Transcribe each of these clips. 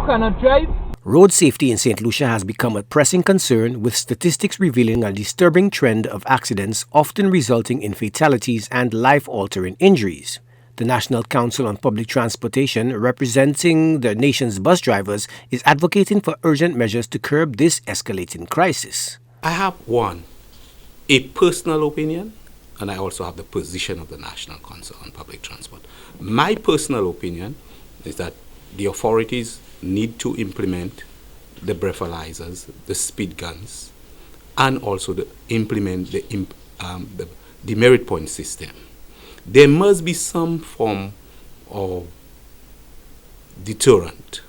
cannot drive. Road safety in St. Lucia has become a pressing concern, with statistics revealing a disturbing trend of accidents often resulting in fatalities and life-altering injuries. The National Council on Public Transportation, representing the nation's bus drivers, is advocating for urgent measures to curb this escalating crisis. I have a personal opinion, and I also have the position of the National Council on Public Transport. My personal opinion is that the authorities need to implement the breathalyzers, the speed guns, and also implement the demerit point system. There must be some form of deterrent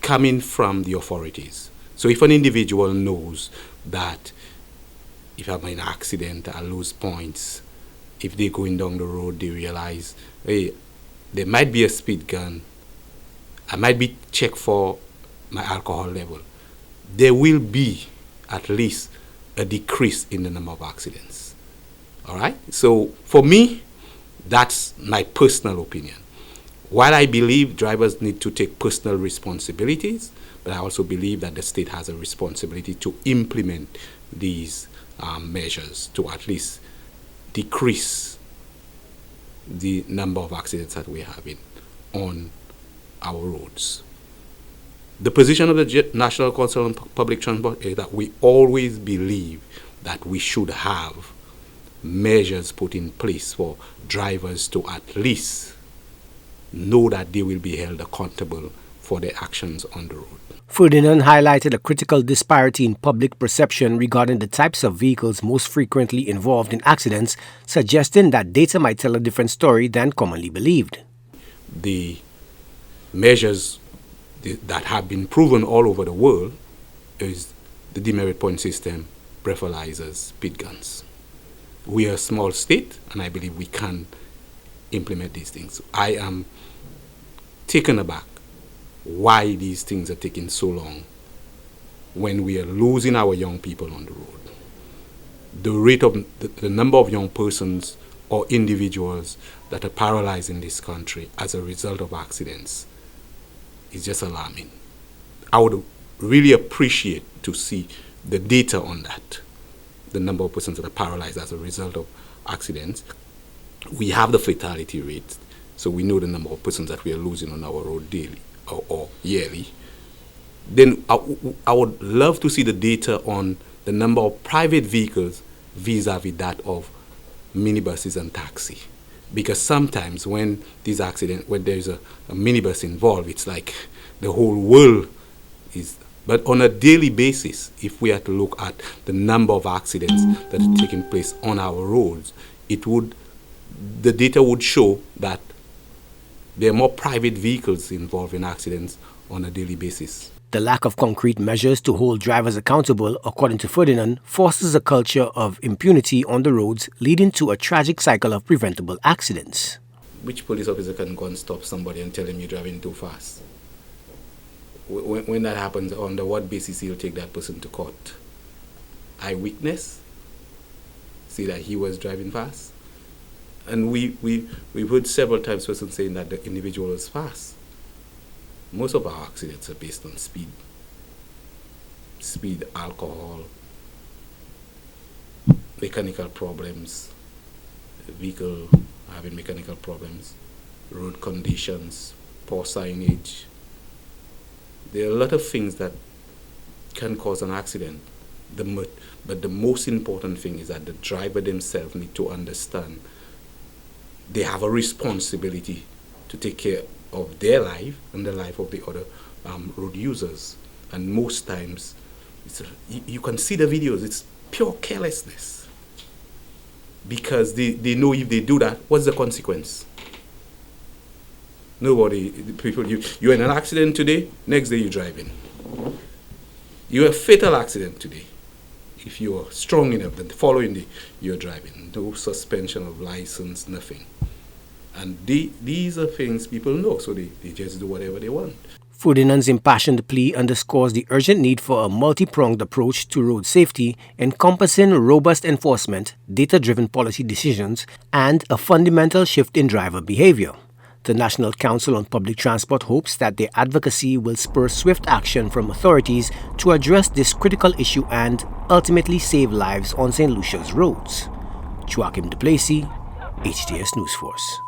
coming from the authorities. So if an individual knows that if I'm in an accident, I lose points, if they're going down the road, they realize, hey, there might be a speed gun, I might be checked for my alcohol level, there will be at least a decrease in the number of accidents. All right? So for me, that's my personal opinion. While I believe drivers need to take personal responsibilities, but I also believe that the state has a responsibility to implement these measures to at least decrease the number of accidents that we're having on our roads. The position of the National Council on Public Transport is that we always believe that we should have measures put in place for drivers to at least know that they will be held accountable for their actions on the road. Ferdinand highlighted a critical disparity in public perception regarding the types of vehicles most frequently involved in accidents, suggesting that data might tell a different story than commonly believed. The measures that have been proven all over the world is the demerit point system, breathalyzers, speed guns. We are a small state, and I believe we can implement these things. I am taken aback why these things are taking so long when we are losing our young people on the road. The rate of the number of young persons or individuals that are paralyzed in this country as a result of accidents is just alarming. I would really appreciate to see the data on that, the number of persons that are paralyzed as a result of accidents. We have the fatality rate, so we know the number of persons that we are losing on our road daily or yearly. Then I would love to see the data on the number of private vehicles vis-a-vis that of minibuses and taxi. Because sometimes when these accidents, when there's a minibus involved, it's like the whole world is. But on a daily basis, if we are to look at the number of accidents that are taking place on our roads, the data would show that there are more private vehicles involved in accidents on a daily basis. The lack of concrete measures to hold drivers accountable, according to Ferdinand, fosters a culture of impunity on the roads, leading to a tragic cycle of preventable accidents. Which police officer can go and stop somebody and tell him you're driving too fast? When that happens, under what basis he'll take that person to court? Eyewitness? See that he was driving fast? And we've heard several times persons saying that the individual was fast. Most of our accidents are based on speed, alcohol, mechanical problems, vehicle having mechanical problems, road conditions, poor signage. There are a lot of things that can cause an accident. But the most important thing is that the driver themselves need to understand they have a responsibility to take care of their life and the life of the other road users. And most times, you can see the videos, it's pure carelessness. Because they know if they do that, what's the consequence? You're in an accident today, next day you're driving. You're a fatal accident today. If you're strong enough, then the following day you're driving. No suspension of license, nothing. And these are things people know, so they just do whatever they want. Ferdinand's impassioned plea underscores the urgent need for a multi-pronged approach to road safety, encompassing robust enforcement, data-driven policy decisions, and a fundamental shift in driver behavior. The National Council on Public Transport hopes that their advocacy will spur swift action from authorities to address this critical issue and ultimately save lives on St. Lucia's roads. Joachim Duplessis, HTS News Force.